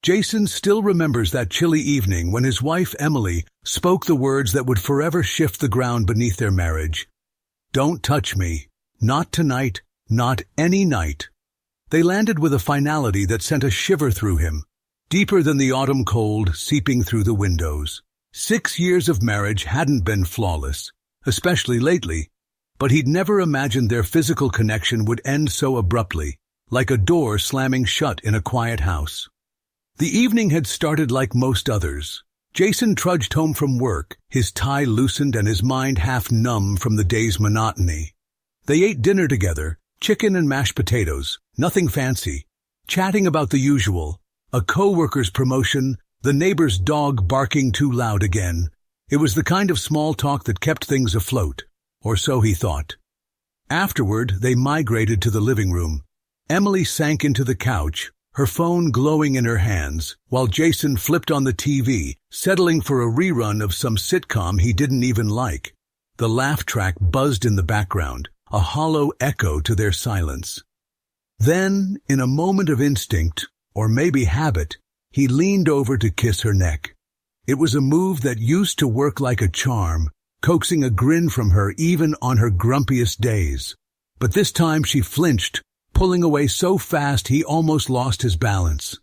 Jason still remembers that chilly evening when his wife, Emily, spoke the words that would forever shift the ground beneath their marriage. "Don't touch me. Not tonight. Not any night." They landed with a finality that sent a shiver through him, deeper than the autumn cold seeping through the windows. 6 years of marriage hadn't been flawless, especially lately, but he'd never imagined their physical connection would end so abruptly, like a door slamming shut in a quiet house. The evening had started like most others. Jason trudged home from work, his tie loosened and his mind half numb from the day's monotony. They ate dinner together, chicken and mashed potatoes, nothing fancy, chatting about the usual, a co-worker's promotion, the neighbor's dog barking too loud again. It was the kind of small talk that kept things afloat, or so he thought. Afterward, they migrated to the living room. Emily sank into the couch, her phone glowing in her hands, while Jason flipped on the TV, settling for a rerun of some sitcom he didn't even like. The laugh track buzzed in the background, a hollow echo to their silence. Then, in a moment of instinct, or maybe habit, he leaned over to kiss her neck. It was a move that used to work like a charm, coaxing a grin from her even on her grumpiest days. But this time she flinched, pulling away so fast he almost lost his balance.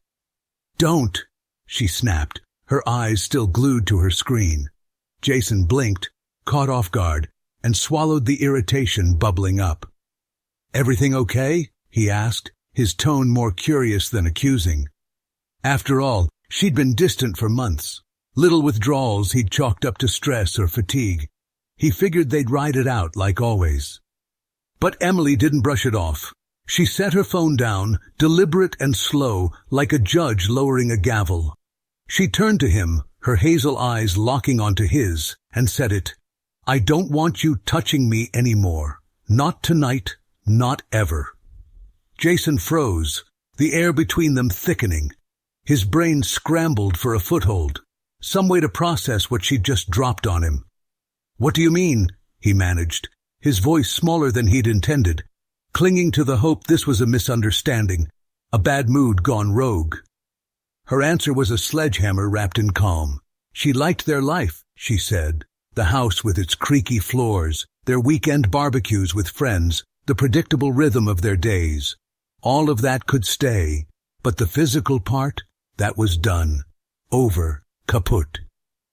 "Don't," she snapped, her eyes still glued to her screen. Jason blinked, caught off guard, and swallowed the irritation bubbling up. "Everything okay?" he asked, his tone more curious than accusing. After all, she'd been distant for months. Little withdrawals he'd chalked up to stress or fatigue. He figured they'd ride it out like always. But Emily didn't brush it off. She set her phone down, deliberate and slow, like a judge lowering a gavel. She turned to him, her hazel eyes locking onto his, and said it. "I don't want you touching me anymore. Not tonight, not ever." Jason froze, the air between them thickening. His brain scrambled for a foothold, some way to process what she'd just dropped on him. "What do you mean?" he managed, his voice smaller than he'd intended, clinging to the hope this was a misunderstanding, a bad mood gone rogue. Her answer was a sledgehammer wrapped in calm. She liked their life, she said, the house with its creaky floors, their weekend barbecues with friends, the predictable rhythm of their days. All of that could stay, but the physical part, that was done. Over, kaput.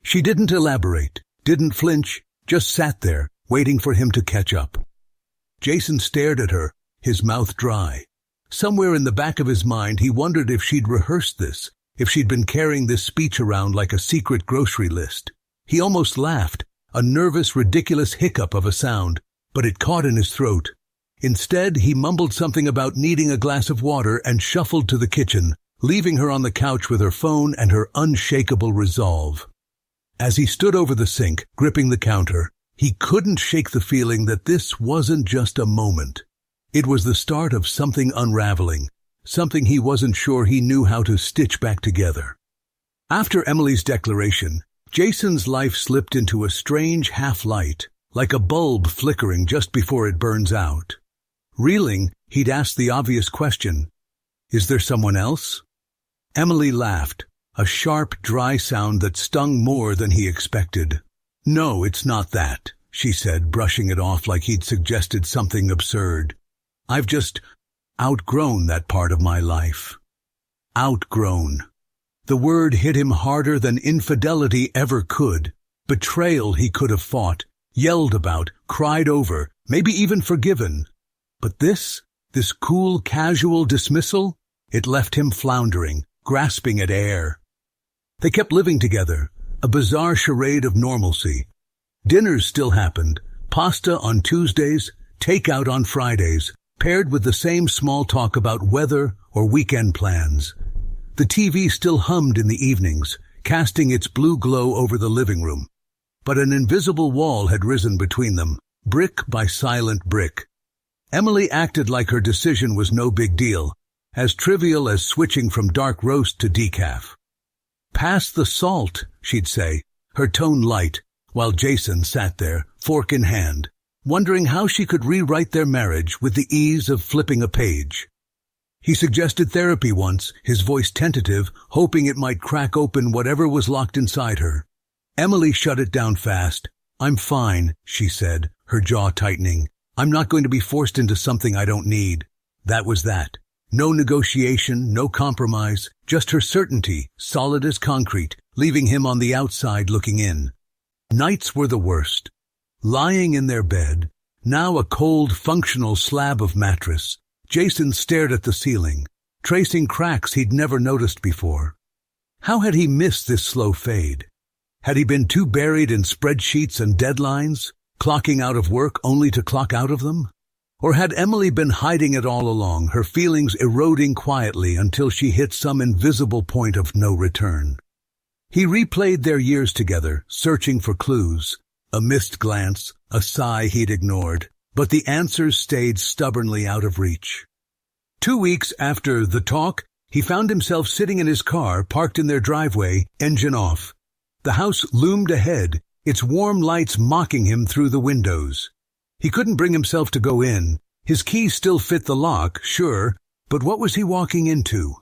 She didn't elaborate, didn't flinch, just sat there, waiting for him to catch up. Jason stared at her, his mouth dry. Somewhere in the back of his mind he wondered if she'd rehearsed this, if she'd been carrying this speech around like a secret grocery list. He almost laughed, a nervous, ridiculous hiccup of a sound, but it caught in his throat. Instead, he mumbled something about needing a glass of water and shuffled to the kitchen, leaving her on the couch with her phone and her unshakable resolve. As he stood over the sink, gripping the counter, he couldn't shake the feeling that this wasn't just a moment. It was the start of something unraveling, something he wasn't sure he knew how to stitch back together. After Emily's declaration, Jason's life slipped into a strange half-light, like a bulb flickering just before it burns out. Reeling, he'd asked the obvious question, "Is there someone else?" Emily laughed, a sharp, dry sound that stung more than he expected. "No, it's not that," she said, brushing it off like he'd suggested something absurd. "I've just outgrown that part of my life." Outgrown. The word hit him harder than infidelity ever could. Betrayal he could have fought, yelled about, cried over, maybe even forgiven. But this cool, casual dismissal, it left him floundering, grasping at air. They kept living together, a bizarre charade of normalcy. Dinners still happened, pasta on Tuesdays, takeout on Fridays, paired with the same small talk about weather or weekend plans. The TV still hummed in the evenings, casting its blue glow over the living room. But an invisible wall had risen between them, brick by silent brick. Emily acted like her decision was no big deal, as trivial as switching from dark roast to decaf. "Pass the salt," she'd say, her tone light, while Jason sat there, fork in hand, wondering how she could rewrite their marriage with the ease of flipping a page. He suggested therapy once, his voice tentative, hoping it might crack open whatever was locked inside her. Emily shut it down fast. "I'm fine," she said, her jaw tightening. "I'm not going to be forced into something I don't need." That was that. No negotiation, no compromise, just her certainty, solid as concrete, leaving him on the outside looking in. Nights were the worst. Lying in their bed, now a cold, functional slab of mattress, Jason stared at the ceiling, tracing cracks he'd never noticed before. How had he missed this slow fade? Had he been too buried in spreadsheets and deadlines, clocking out of work only to clock out of them? Or had Emily been hiding it all along, her feelings eroding quietly until she hit some invisible point of no return? He replayed their years together, searching for clues. A missed glance, a sigh he'd ignored, but the answers stayed stubbornly out of reach. 2 weeks after the talk, he found himself sitting in his car, parked in their driveway, engine off. The house loomed ahead, its warm lights mocking him through the windows. He couldn't bring himself to go in. His key still fit the lock, sure, but what was he walking into?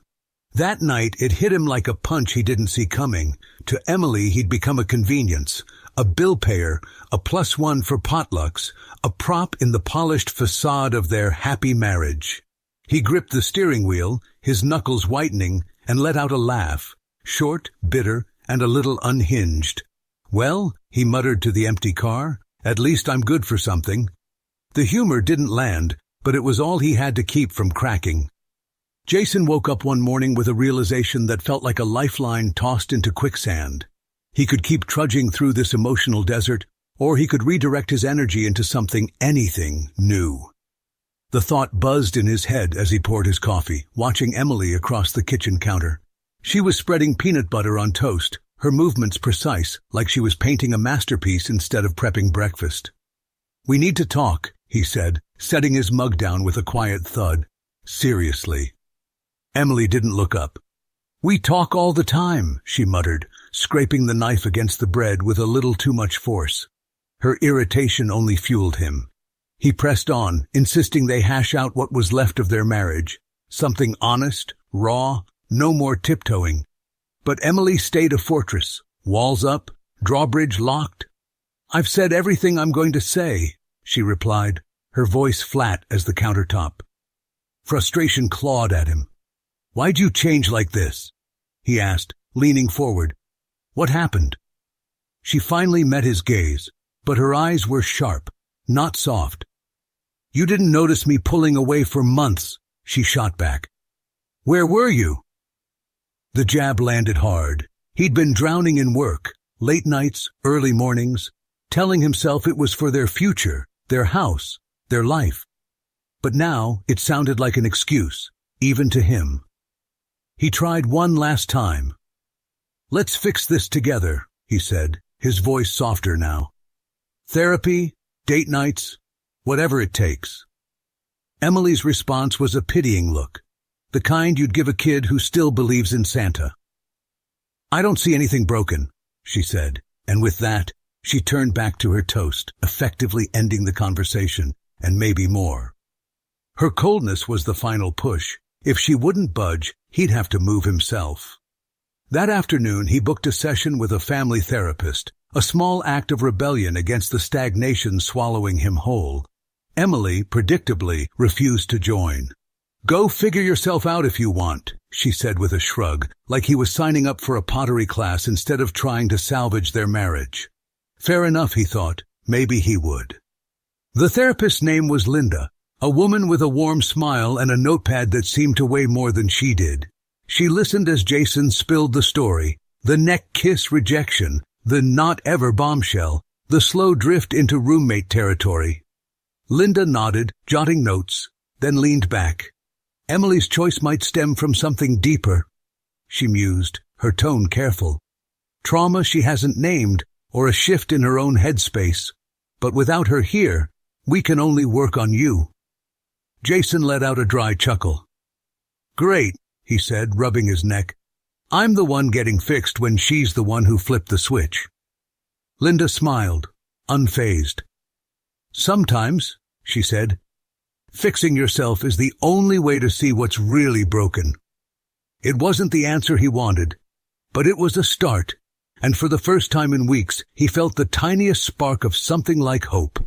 That night, it hit him like a punch he didn't see coming. To Emily, he'd become a convenience, a bill payer, a +1 for potlucks, a prop in the polished facade of their happy marriage. He gripped the steering wheel, his knuckles whitening, and let out a laugh, short, bitter, and a little unhinged. "Well," he muttered to the empty car, "at least I'm good for something." The humor didn't land, but it was all he had to keep from cracking. Jason woke up one morning with a realization that felt like a lifeline tossed into quicksand. He could keep trudging through this emotional desert, or he could redirect his energy into something, anything, new. The thought buzzed in his head as he poured his coffee, watching Emily across the kitchen counter. She was spreading peanut butter on toast, her movements precise, like she was painting a masterpiece instead of prepping breakfast. "We need to talk," he said, setting his mug down with a quiet thud. "Seriously." Emily didn't look up. "We talk all the time," she muttered, scraping the knife against the bread with a little too much force. Her irritation only fueled him. He pressed on, insisting they hash out what was left of their marriage. Something honest, raw, no more tiptoeing. But Emily stayed a fortress, walls up, drawbridge locked. "I've said everything I'm going to say," she replied, her voice flat as the countertop. Frustration clawed at him. "Why'd you change like this?" he asked, leaning forward. "What happened?" She finally met his gaze, but her eyes were sharp, not soft. "You didn't notice me pulling away for months," she shot back. "Where were you?" The jab landed hard. He'd been drowning in work, late nights, early mornings, telling himself it was for their future, their house, their life. But now it sounded like an excuse, even to him. He tried one last time. "Let's fix this together," he said, his voice softer now. "Therapy, date nights, whatever it takes." Emily's response was a pitying look, the kind you'd give a kid who still believes in Santa. "I don't see anything broken," she said, and with that, she turned back to her toast, effectively ending the conversation, and maybe more. Her coldness was the final push. If she wouldn't budge, he'd have to move himself. That afternoon, he booked a session with a family therapist, a small act of rebellion against the stagnation swallowing him whole. Emily, predictably, refused to join. "Go figure yourself out if you want," she said with a shrug, like he was signing up for a pottery class instead of trying to salvage their marriage. Fair enough, he thought. Maybe he would. The therapist's name was Linda, a woman with a warm smile and a notepad that seemed to weigh more than she did. She listened as Jason spilled the story, the neck kiss rejection, the not ever bombshell, the slow drift into roommate territory. Linda nodded, jotting notes, then leaned back. Emily's choice might stem from something deeper, she mused, her tone careful. Trauma she hasn't named, or a shift in her own headspace. But without her here, we can only work on you. Jason let out a dry chuckle. "Great," he said, rubbing his neck. "I'm the one getting fixed when she's the one who flipped the switch." Linda smiled, unfazed. "Sometimes," she said. Fixing yourself is the only way to see what's really broken. It wasn't the answer he wanted, but it was a start, and for the first time in weeks, he felt the tiniest spark of something like hope.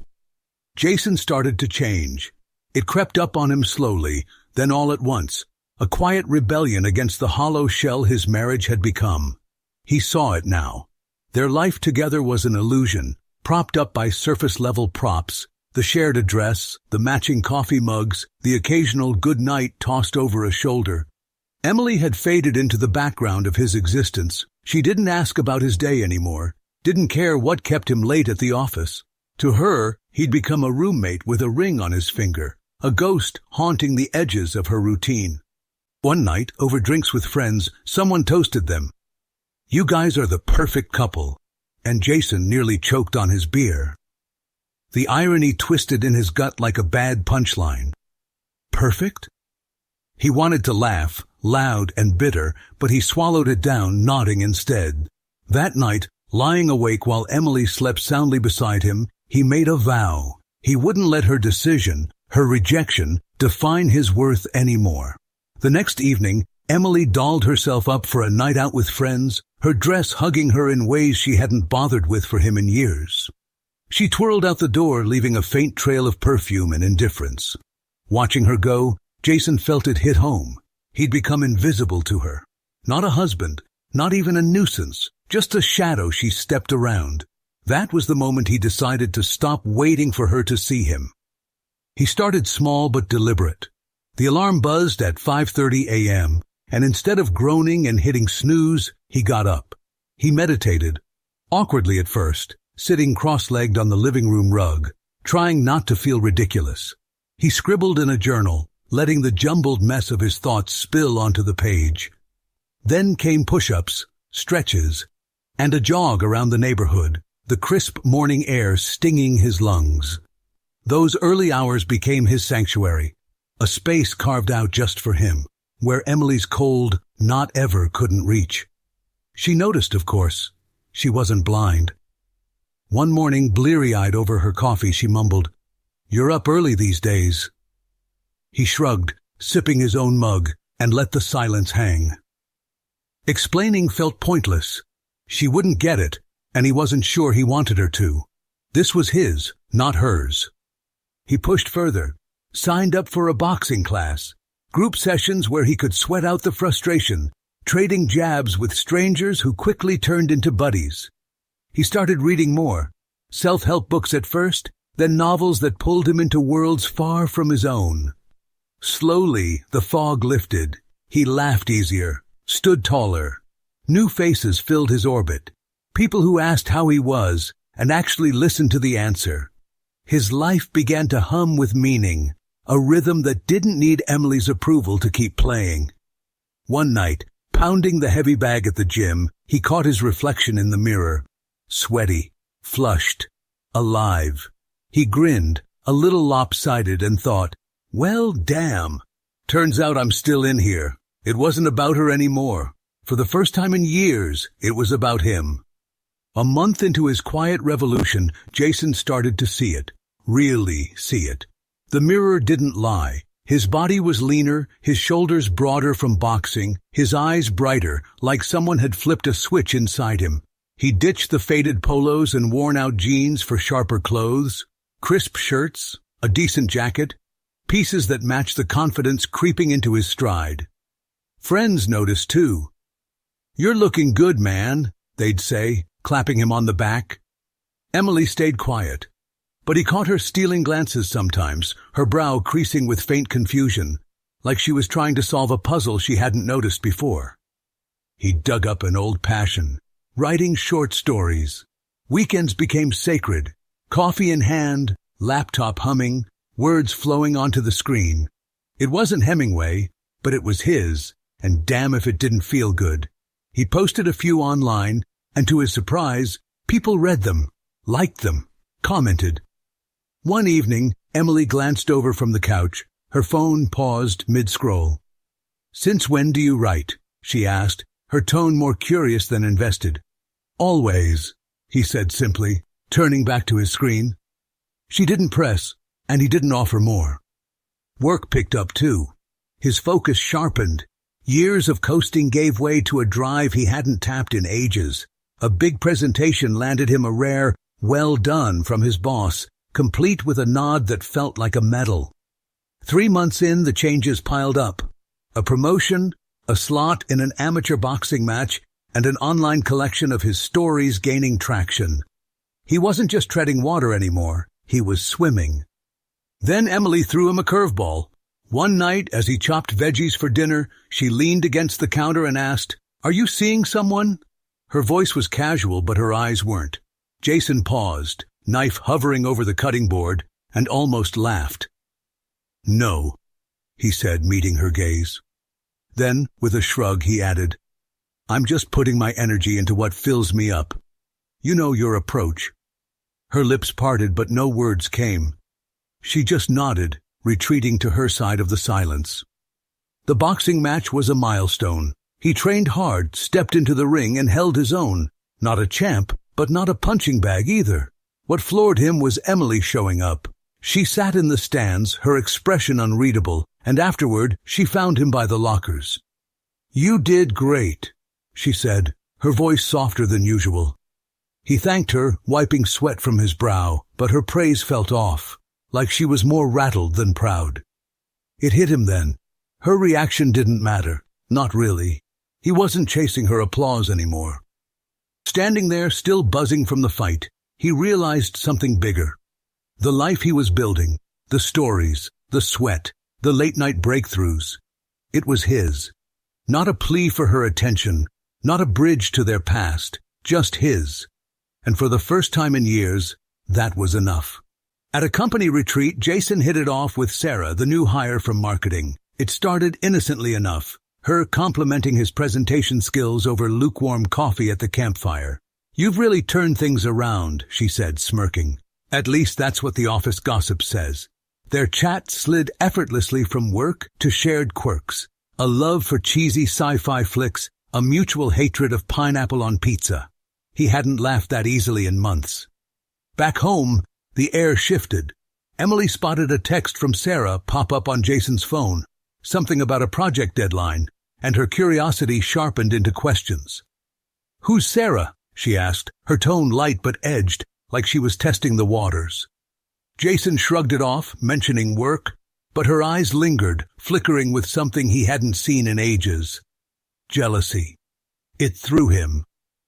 Jason started to change. It crept up on him slowly, then all at once, a quiet rebellion against the hollow shell his marriage had become. He saw it now. Their life together was an illusion, propped up by surface-level props, the shared address, the matching coffee mugs, the occasional good night tossed over a shoulder. Emily had faded into the background of his existence. She didn't ask about his day anymore, didn't care what kept him late at the office. To her, he'd become a roommate with a ring on his finger, a ghost haunting the edges of her routine. One night, over drinks with friends, someone toasted them. "You guys are the perfect couple," and Jason nearly choked on his beer. The irony twisted in his gut like a bad punchline. Perfect? He wanted to laugh, loud and bitter, but he swallowed it down, nodding instead. That night, lying awake while Emily slept soundly beside him, he made a vow. He wouldn't let her decision, her rejection, define his worth anymore. The next evening, Emily dolled herself up for a night out with friends, her dress hugging her in ways she hadn't bothered with for him in years. She twirled out the door, leaving a faint trail of perfume and indifference. Watching her go, Jason felt it hit home. He'd become invisible to her. Not a husband, not even a nuisance, just a shadow she stepped around. That was the moment he decided to stop waiting for her to see him. He started small but deliberate. The alarm buzzed at 5:30 a.m., and instead of groaning and hitting snooze, he got up. He meditated, awkwardly at first, sitting cross-legged on the living room rug, trying not to feel ridiculous. He scribbled in a journal, letting the jumbled mess of his thoughts spill onto the page. Then came push-ups, stretches, and a jog around the neighborhood, the crisp morning air stinging his lungs. Those early hours became his sanctuary, a space carved out just for him, where Emily's cold "not ever" couldn't reach. She noticed, of course. She wasn't blind. One morning, bleary-eyed over her coffee, she mumbled, "You're up early these days." He shrugged, sipping his own mug, and let the silence hang. Explaining felt pointless. She wouldn't get it, and he wasn't sure he wanted her to. This was his, not hers. He pushed further, signed up for a boxing class, group sessions where he could sweat out the frustration, trading jabs with strangers who quickly turned into buddies. He started reading more, self-help books at first, then novels that pulled him into worlds far from his own. Slowly, the fog lifted. He laughed easier, stood taller. New faces filled his orbit, people who asked how he was and actually listened to the answer. His life began to hum with meaning, a rhythm that didn't need Emily's approval to keep playing. One night, pounding the heavy bag at the gym, he caught his reflection in the mirror. Sweaty, flushed, alive. He grinned, a little lopsided, and thought, "Well, damn. Turns out I'm still in here." It wasn't about her anymore. For the first time in years, it was about him. A month into his quiet revolution, Jason started to see it, really see it. The mirror didn't lie. His body was leaner, his shoulders broader from boxing, his eyes brighter, like someone had flipped a switch inside him. He ditched the faded polos and worn-out jeans for sharper clothes, crisp shirts, a decent jacket, pieces that matched the confidence creeping into his stride. Friends noticed, too. "You're looking good, man," they'd say, clapping him on the back. Emily stayed quiet, but he caught her stealing glances sometimes, her brow creasing with faint confusion, like she was trying to solve a puzzle she hadn't noticed before. He dug up an old passion, writing short stories. Weekends became sacred, coffee in hand, laptop humming, words flowing onto the screen. It wasn't Hemingway, but it was his, and damn if it didn't feel good. He posted a few online, and to his surprise, people read them, liked them, commented. One evening, Emily glanced over from the couch, her phone paused mid-scroll. "Since when do you write?" she asked, her tone more curious than invested. "Always," he said simply, turning back to his screen. She didn't press, and he didn't offer more. Work picked up too. His focus sharpened. Years of coasting gave way to a drive he hadn't tapped in ages. A big presentation landed him a rare, "well done" from his boss, complete with a nod that felt like a medal. 3 months in, the changes piled up. A promotion, a slot in an amateur boxing match, and an online collection of his stories gaining traction. He wasn't just treading water anymore, he was swimming. Then Emily threw him a curveball. One night, as he chopped veggies for dinner, she leaned against the counter and asked, "Are you seeing someone?" Her voice was casual, but her eyes weren't. Jason paused, knife hovering over the cutting board, and almost laughed. "No," he said, meeting her gaze. Then, with a shrug, he added, "I'm just putting my energy into what fills me up. You know your approach." Her lips parted, but no words came. She just nodded, retreating to her side of the silence. The boxing match was a milestone. He trained hard, stepped into the ring, and held his own. Not a champ, but not a punching bag either. What floored him was Emily showing up. She sat in the stands, her expression unreadable, and afterward she found him by the lockers. "You did great," she said, her voice softer than usual. He thanked her, wiping sweat from his brow, but her praise felt off, like she was more rattled than proud. It hit him then. Her reaction didn't matter. Not really. He wasn't chasing her applause anymore. Standing there, still buzzing from the fight, he realized something bigger. The life he was building, the stories, the sweat, the late-night breakthroughs. It was his. Not a plea for her attention, not a bridge to their past, just his. And for the first time in years, that was enough. At a company retreat, Jason hit it off with Sarah, the new hire from marketing. It started innocently enough, her complimenting his presentation skills over lukewarm coffee at the campfire. "You've really turned things around," she said, smirking. At least that's what the office gossip says. Their chat slid effortlessly from work to shared quirks, a love for cheesy sci-fi flicks, a mutual hatred of pineapple on pizza. He hadn't laughed that easily in months. Back home, the air shifted. Emily spotted a text from Sarah pop up on Jason's phone, something about a project deadline, and her curiosity sharpened into questions. "Who's Sarah?" she asked, her tone light but edged, like she was testing the waters. Jason shrugged it off, mentioning work, but her eyes lingered, flickering with something he hadn't seen in ages. Jealousy. It threw him.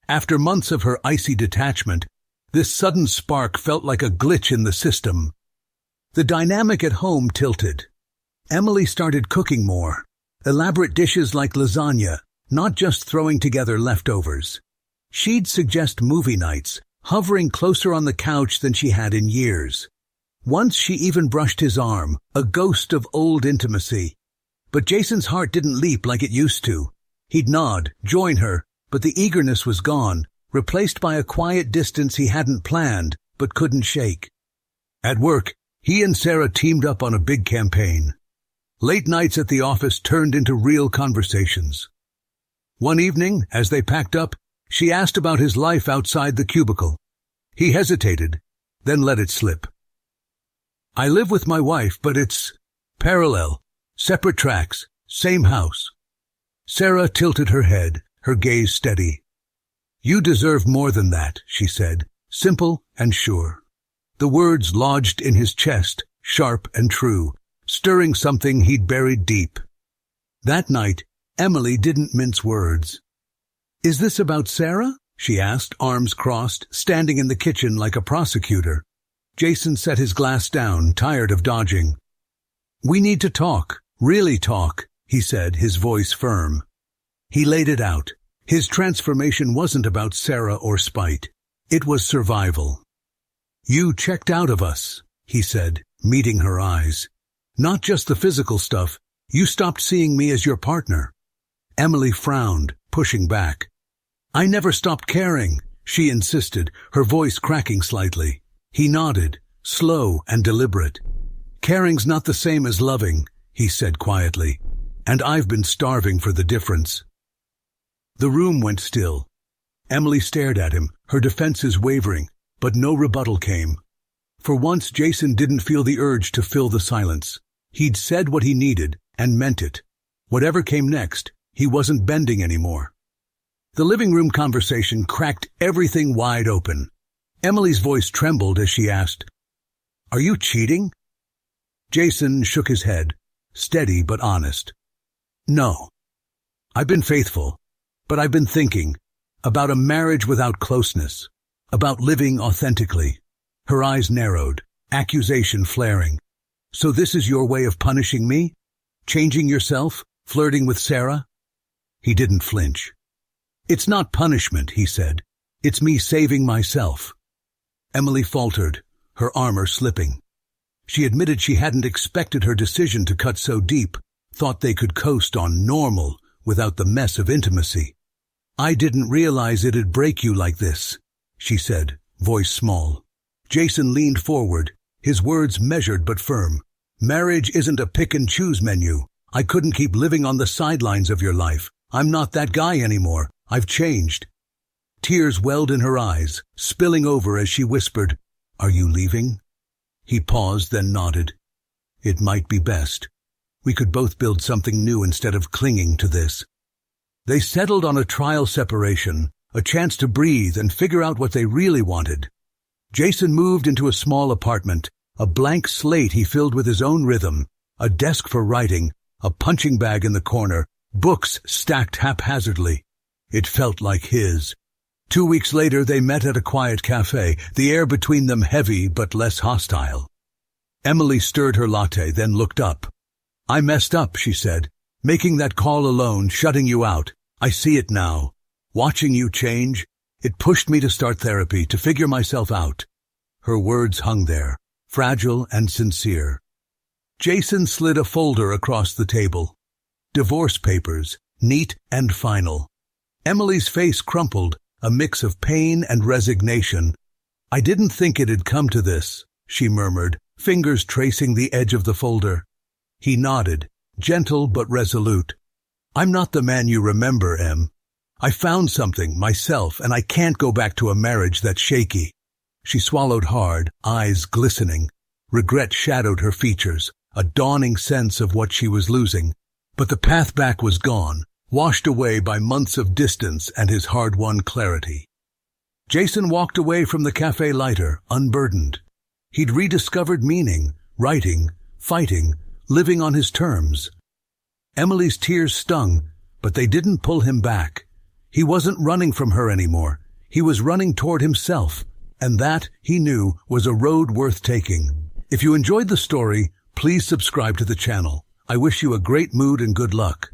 After months of her icy detachment, this sudden spark felt like a glitch in the system. The dynamic at home tilted. Emily started cooking more, elaborate dishes like lasagna, not just throwing together leftovers. She'd suggest movie nights, hovering closer on the couch than she had in years. Once she even brushed his arm, a ghost of old intimacy. But Jason's heart didn't leap like it used to. He'd nod, join her, but the eagerness was gone, replaced by a quiet distance he hadn't planned, but couldn't shake. At work, he and Sarah teamed up on a big campaign. Late nights at the office turned into real conversations. One evening, as they packed up, she asked about his life outside the cubicle. He hesitated, then let it slip. "I live with my wife, but it's parallel, separate tracks, same house." Sarah tilted her head, her gaze steady. "You deserve more than that," she said, simple and sure. The words lodged in his chest, sharp and true, stirring something he'd buried deep. That night, Emily didn't mince words. "Is this about Sarah?" she asked, arms crossed, standing in the kitchen like a prosecutor. Jason set his glass down, tired of dodging. "We need to talk, really talk," he said, his voice firm. He laid it out. His transformation wasn't about Sarah or spite. It was survival. "You checked out of us," he said, meeting her eyes. "Not just the physical stuff. You stopped seeing me as your partner." Emily frowned, pushing back. "I never stopped caring," she insisted, her voice cracking slightly. He nodded, slow and deliberate. "Caring's not the same as loving," he said quietly, "and I've been starving for the difference." The room went still. Emily stared at him, her defenses wavering, but no rebuttal came. For once, Jason didn't feel the urge to fill the silence. He'd said what he needed and meant it. Whatever came next, he wasn't bending anymore. The living room conversation cracked everything wide open. Emily's voice trembled as she asked, "Are you cheating?" Jason shook his head, steady but honest. "No. I've been faithful, but I've been thinking about a marriage without closeness, about living authentically." Her eyes narrowed, accusation flaring. "So this is your way of punishing me? Changing yourself? Flirting with Sarah?" He didn't flinch. "It's not punishment," he said. "It's me saving myself." Emily faltered, her armor slipping. She admitted she hadn't expected her decision to cut so deep, thought they could coast on normal without the mess of intimacy. "I didn't realize it'd break you like this," she said, voice small. Jason leaned forward, his words measured but firm. "Marriage isn't a pick-and-choose menu. I couldn't keep living on the sidelines of your life. I'm not that guy anymore. I've changed." Tears welled in her eyes, spilling over as she whispered, "Are you leaving?" He paused, then nodded. "It might be best. We could both build something new instead of clinging to this." They settled on a trial separation, a chance to breathe and figure out what they really wanted. Jason moved into a small apartment, a blank slate he filled with his own rhythm, a desk for writing, a punching bag in the corner, books stacked haphazardly. It felt like his. 2 weeks later, they met at a quiet cafe, the air between them heavy but less hostile. Emily stirred her latte, then looked up. "I messed up," she said. "Making that call alone, shutting you out. I see it now. Watching you change, it pushed me to start therapy, to figure myself out." Her words hung there, fragile and sincere. Jason slid a folder across the table. Divorce papers, neat and final. Emily's face crumpled, a mix of pain and resignation. "I didn't think it'd come to this," she murmured, fingers tracing the edge of the folder. He nodded, gentle but resolute. "I'm not the man you remember, Em. I found something, myself, and I can't go back to a marriage that's shaky." She swallowed hard, eyes glistening. Regret shadowed her features, a dawning sense of what she was losing. But the path back was gone, washed away by months of distance and his hard-won clarity. Jason walked away from the cafe lighter, unburdened. He'd rediscovered meaning, writing, fighting, living on his terms. Emily's tears stung, but they didn't pull him back. He wasn't running from her anymore. He was running toward himself, and that, he knew, was a road worth taking. If you enjoyed the story, please subscribe to the channel. I wish you a great mood and good luck.